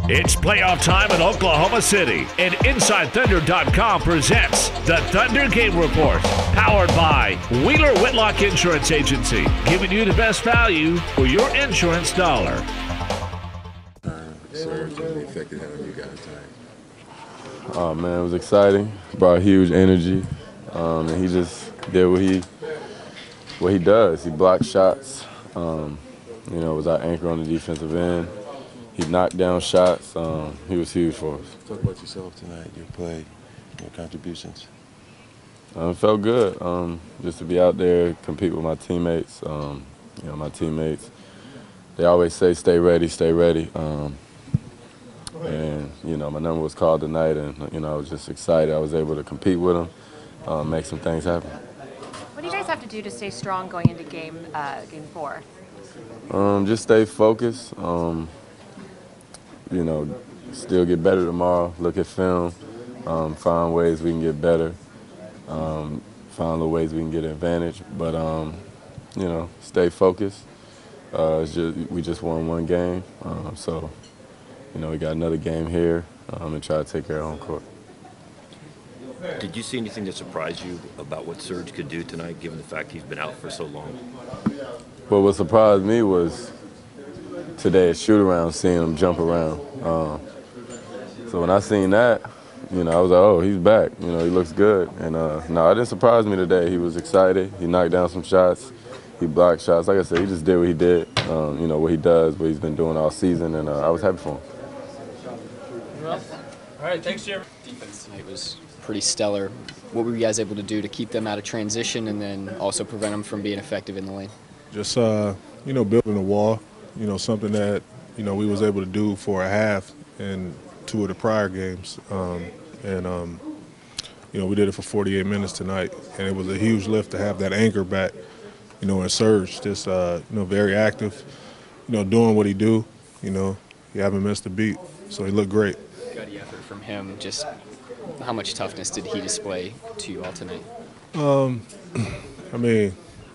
It's playoff time in Oklahoma City, and InsideThunder.com presents the Thunder Game Report, powered by Wheeler Whitlock Insurance Agency, giving you the best value for your insurance dollar. Serge, and the effect it had on you guys tonight. Oh man, it was exciting. Brought huge energy, and he just did what he does. He blocked shots. Was our anchor on the defensive end. He knocked down shots. He was huge for us. Talk about yourself tonight, your play, your contributions. It felt good just to be out there, compete with my teammates. My teammates, they always say, stay ready, stay ready. My number was called tonight, and, I was just excited. I was able to compete with them, make some things happen. What do you guys have to do to stay strong going into game 4? Just stay focused. Still get better tomorrow, look at film, find ways we can get better, find the ways we can get an advantage. But, stay focused. We just won one game, we got another game here and try to take care of home court. Did you see anything that surprised you about what Serge could do tonight, given the fact he's been out for so long? Well, what surprised me was today at shoot-around, seeing him jump around. So when I seen that, I was like, oh, he's back. He looks good. And, no, it didn't surprise me today. He was excited. He knocked down some shots. He blocked shots. Like I said, he just did what he did, what he does, what he's been doing all season, and I was happy for him. All right, thanks, Jeremy. Defense tonight was pretty stellar. What were you guys able to do to keep them out of transition and then also prevent them from being effective in the lane? Just, building a wall, something that, we was able to do for a half in 2 of the prior games. We did it for 48 minutes tonight, and it was a huge lift to have that anchor back, and Serge, just, very active, doing what he do. He haven't missed a beat, so he looked great. Gutty effort from him. Just how much toughness did he display to you all tonight?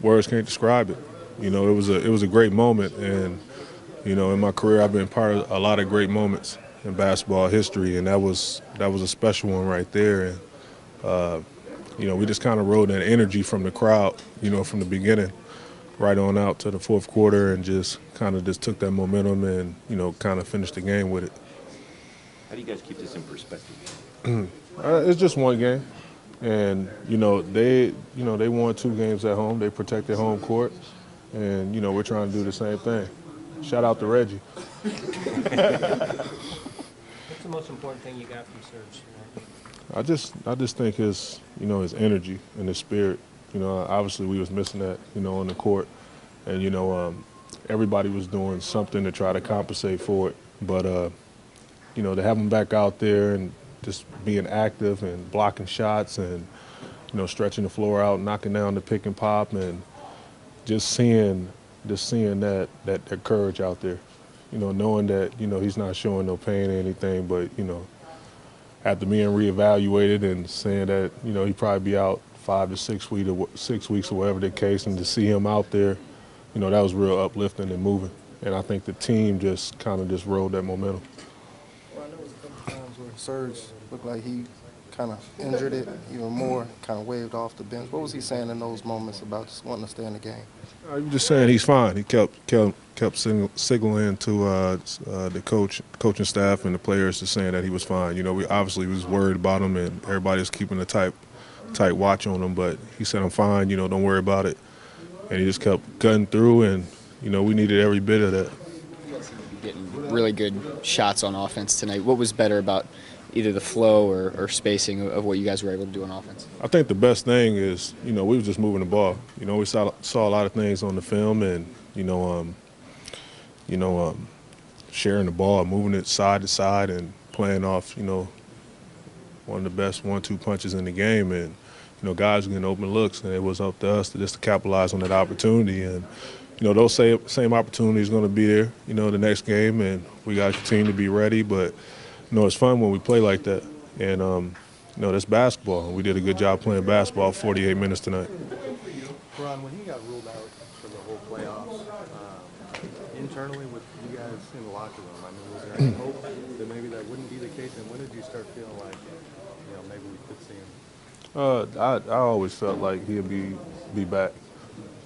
Words can't describe it. It was a great moment, and in my career I've been part of a lot of great moments in basketball history, and that was a special one right there. And we just kind of rode that energy from the crowd, from the beginning right on out to the fourth quarter, and just took that momentum and kind of finished the game with it. How do you guys keep this in perspective? It's just one game, and they won 2 games at home. They protected home court, and we're trying to do the same thing. Shout out to Reggie. What's the most important thing you got from Serge? I just think his his energy and his spirit. Obviously we was missing that on the court, and everybody was doing something to try to compensate for it. But to have him back out there and just being active and blocking shots and stretching the floor out, knocking down the pick and pop, and just seeing that courage out there, knowing that he's not showing no pain or anything, but after being reevaluated and saying that he'd probably be out 5 to 6 weeks or whatever the case, and to see him out there, that was real uplifting and moving. And I think the team just rode that momentum. Well, I know it was a couple times where Serge looked like he kind of injured it even more, kind of waved off the bench. What was he saying in those moments about just wanting to stay in the game? He was just saying he's fine. He kept signaling to the coaching staff and the players, just saying that he was fine. We obviously was worried about him, and everybody was keeping a tight watch on him. But he said, "I'm fine. Don't worry about it." And he just kept cutting through, and we needed every bit of that. You guys seem to be getting really good shots on offense tonight. What was better about either the flow or spacing of what you guys were able to do on offense? I think the best thing is, we were just moving the ball. We saw a lot of things on the film, and sharing the ball, moving it side to side, and playing off, one of the best 1-2 punches in the game, and guys were getting open looks, and it was up to us to capitalize on that opportunity. And those same opportunities going to be there, the next game, and we got to continue to be ready. But it's fun when we play like that, and that's basketball. We did a good job playing basketball 48 minutes tonight. Ron, when he got ruled out for the whole playoffs, internally with you guys in the locker room, was there any hope that maybe that wouldn't be the case? And when did you start feeling like, maybe we could see him? I always felt like he'd be back,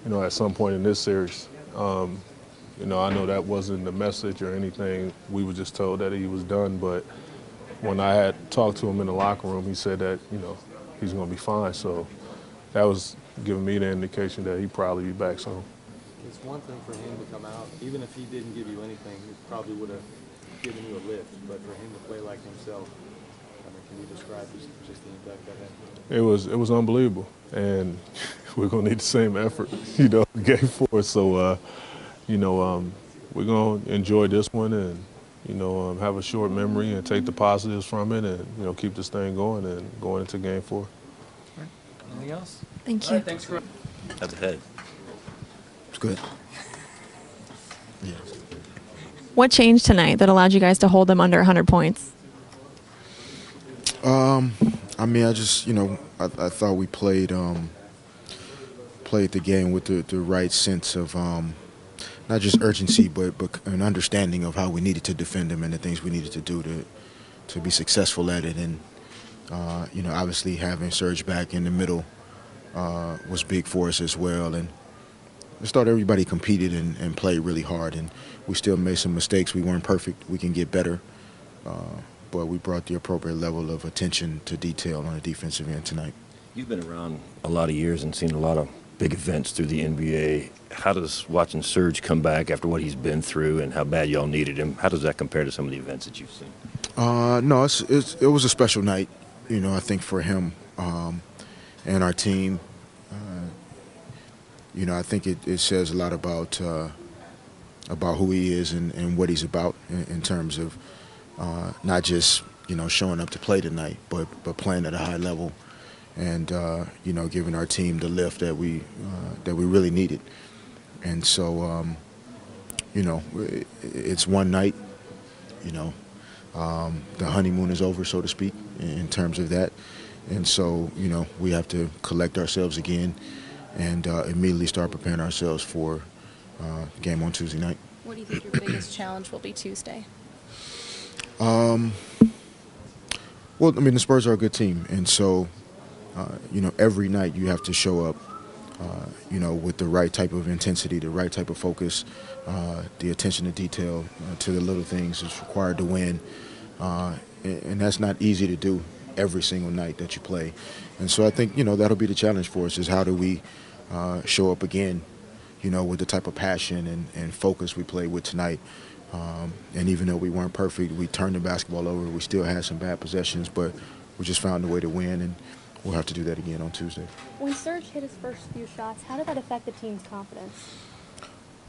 at some point in this series. I know that wasn't the message or anything. We were just told that he was done. But when I had talked to him in the locker room, he said that, he's going to be fine. So that was giving me the indication that he'd probably be back soon. It's one thing for him to come out, even if he didn't give you anything, he probably would have given you a lift. But for him to play like himself, can you describe just the impact that had? It was unbelievable, and we're gonna need the same effort, game 4. So, we're gonna enjoy this one and have a short memory and take the positives from it, and keep this thing going and going into game 4. Anything else? Thank you. All right, thanks for. How's the head? It's good. Yeah. What changed tonight that allowed you guys to hold them under 100 points? I just, I thought we played the game with the right sense of not just urgency, but an understanding of how we needed to defend them and the things we needed to do to be successful at it. And obviously having Serge back in the middle was big for us as well. And I just thought everybody competed and played really hard. And we still made some mistakes. We weren't perfect. We can get better. But we brought the appropriate level of attention to detail on the defensive end tonight. You've been around a lot of years and seen a lot of big events through the NBA. How does watching Serge come back after what he's been through and how bad y'all needed him, how does that compare to some of the events that you've seen? No, it was a special night, I think for him and our team. I think it says a lot about who he is and what he's about in terms of not just showing up to play tonight, but playing at a high level, and giving our team the lift that we really needed. And so it's one night. The honeymoon is over, so to speak, in terms of that. And so we have to collect ourselves again and immediately start preparing ourselves for the game on Tuesday night. What do you think your biggest challenge will be Tuesday? Well, the Spurs are a good team, and so, every night you have to show up, with the right type of intensity, the right type of focus, the attention to detail, to the little things that's required to win, and that's not easy to do every single night that you play. And so I think, that'll be the challenge for us, is how do we show up again, with the type of passion and focus we played with tonight. And even though we weren't perfect, we turned the basketball over. We still had some bad possessions, but we just found a way to win, and we'll have to do that again on Tuesday. When Serge hit his first few shots, how did that affect the team's confidence?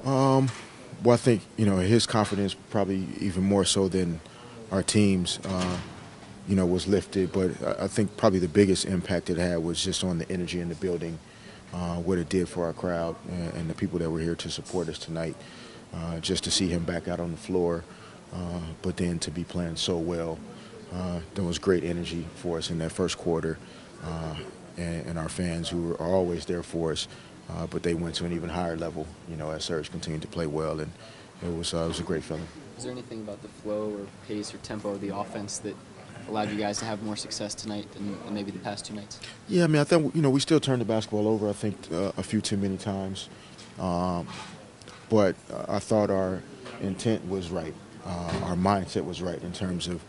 Well, I think, his confidence probably even more so than our team's, was lifted. But I think probably the biggest impact it had was just on the energy in the building, what it did for our crowd and the people that were here to support us tonight. Just to see him back out on the floor, but then to be playing so well. There was great energy for us in that first quarter, and our fans who are always there for us, but they went to an even higher level, as Serge continued to play well, and it was a great feeling. Is there anything about the flow or pace or tempo of the offense that allowed you guys to have more success tonight than maybe the past two nights? Yeah, I think, we still turned the basketball over, I think, a few too many times. But I thought our intent was right. Our mindset was right in terms of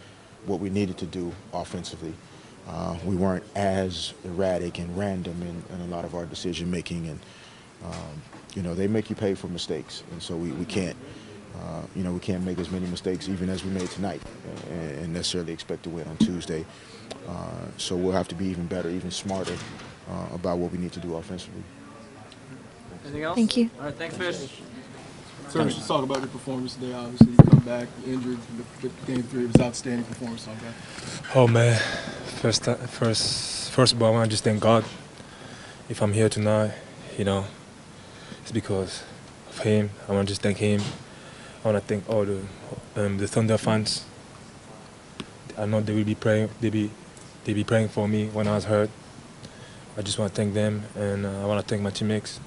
what we needed to do offensively. We weren't as erratic and random in a lot of our decision making, and they make you pay for mistakes, and so we can't, we can't make as many mistakes even as we made tonight, and necessarily expect to win on Tuesday. So we'll have to be even better, even smarter about what we need to do offensively. Anything else? Thank you. All right, thanks, Fish. Serge, let's talk about your performance today. Obviously, you come back injured. The game 3 was outstanding performance like that. Oh man, first of all, I want to just thank God. If I'm here tonight, it's because of Him. I want to just thank Him. I want to thank all the Thunder fans. I know they will be praying. They be praying for me when I was hurt. I just want to thank them, and I want to thank my teammates.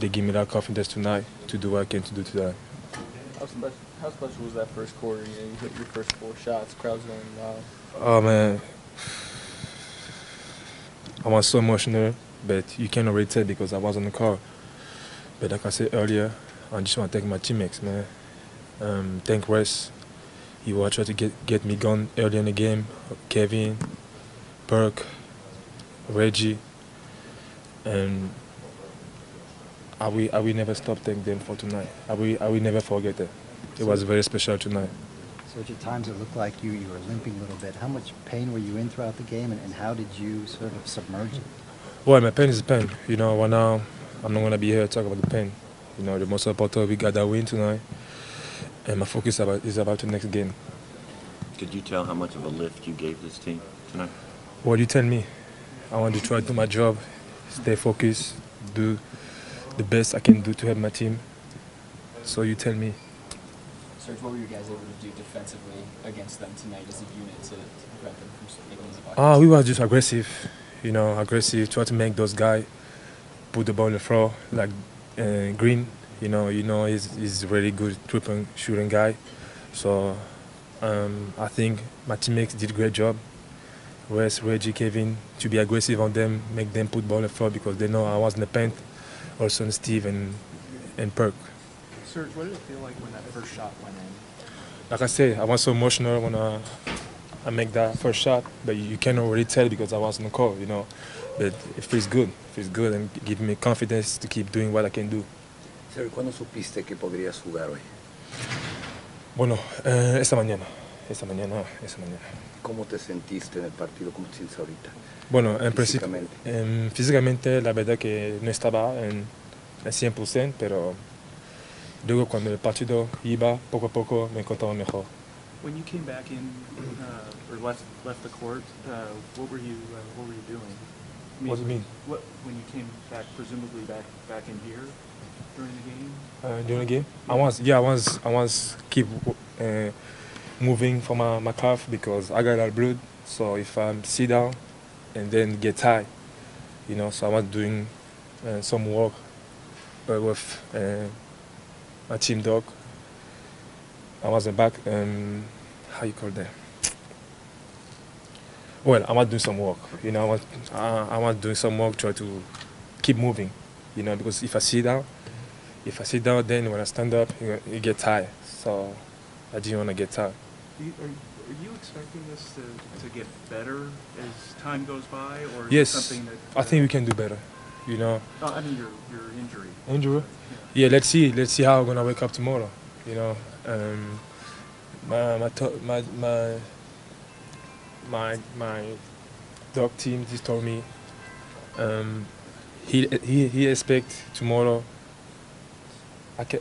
They give me that confidence tonight to do what I can to do today. How's the best? How special was that first quarter? You know, you hit your first 4 shots, crowd's going wild. Oh man, I was so emotional, but you can't already tell because I was on the car. But like I said earlier, I just want to thank my teammates, man. Thank Wes. He was trying to get me going early in the game. Kevin, Burke, Reggie, and I will never stop thanking them for tonight. I will never forget that. It was very special tonight. Serge, at times it looked like you were limping a little bit. How much pain were you in throughout the game, and how did you sort of submerge it? Well, my pain is pain. You know, right now I'm not gonna be here to talk about the pain. You know, the most important we got that win tonight, and my focus is about the next game. Could you tell how much of a lift you gave this team tonight? What you tell me? I want to try to do my job, stay focused, do the best I can do to help my team. So you tell me. Serge, what were you guys able to do defensively against them tonight as a unit to prevent them from making these buckets? We were just aggressive, you know, try to make those guys put the ball on the floor, like Green, you know, he's a really good three-point shooting guy. So I think my teammates did a great job. Wes, Reggie, Kevin, to be aggressive on them, make them put ball on the floor because they know I was in the paint. Also Steve and Perk. Serge, what did it feel like when that first shot went in? Like I said, I was so emotional when I make that first shot, but you can't already tell because I was on the call, you know. But it feels good. It feels good and gives me confidence to keep doing what I can do. Serge, ¿cuándo supiste que podrías jugar hoy? Bueno, esta mañana. ¿Cómo te sentiste en el partido? ¿Cómo te sientes ahorita? Bueno, Físicamente. Físicamente la verdad que no estaba en 100%, pero luego cuando el partido iba poco a poco me encontraba mejor. When you came back in or left the court, what were you doing? I mean, What do you mean? When you came back, presumably back in here during the game? During the game, I was keep moving for my calf because I got a lot of blood. So if I sit down and then get tired, you know, so I was doing some work with my team dog. I was back, how you call that? Well, I was doing some work, you know, I was doing some work, try to keep moving, you know, because if I sit down, then when I stand up, you get tired. So I didn't want to get tired. Are you expecting this to get better as time goes by, or Yes, something that? I think we can do better, you know. No, I mean your injury. Injury? Yeah, let's see how I'm gonna wake up tomorrow. You know, my dog team just told me he expect tomorrow.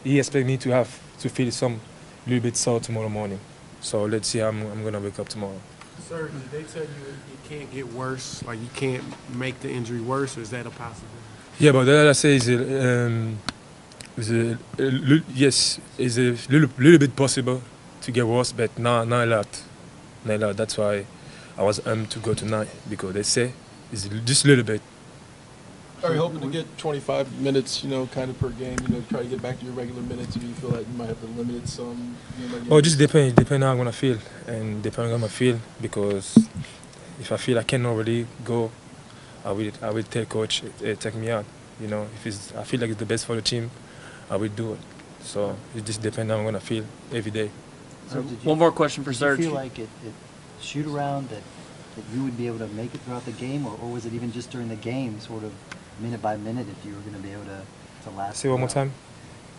He expect me to feel some little bit sore tomorrow morning. So let's see how I'm gonna wake up tomorrow. Sir, did they tell you it can't get worse? Like you can't make the injury worse, or is that a possibility? Yeah, but that I say is yes, is a little bit possible to get worse, but not a lot. That's why I was to go tonight because they say it's just a little bit. Are you hoping to get 25 minutes, you know, kind of per game, you know, try to get back to your regular minutes, or do you feel like you might have to limit it some? You know, Oh, just depend how I'm gonna feel, and depending on how I feel, because if I feel I cannot really go, I will tell coach take me out. You know, if I feel like it's the best for the team, I will do it. So it just depends how I'm gonna feel every day. One more question for Serge. Did you feel like it shoot around that you would be able to make it throughout the game, or was it even just during the game, sort of minute by minute, if you were going to be able to last? Say one more time.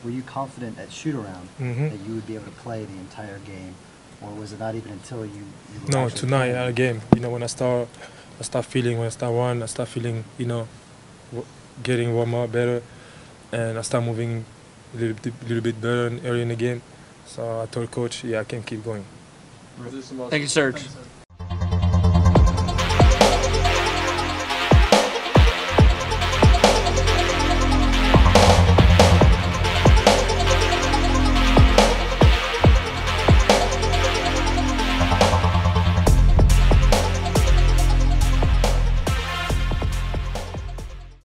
Were you confident at shoot around that you would be able to play the entire game, or was it not even until you were No, actually tonight playing? at a game. You know, when I start feeling, I start feeling, you know, getting warm up better, and I start moving a little bit better early in the game. So I told coach, yeah, I can keep going. Thank you, Serge.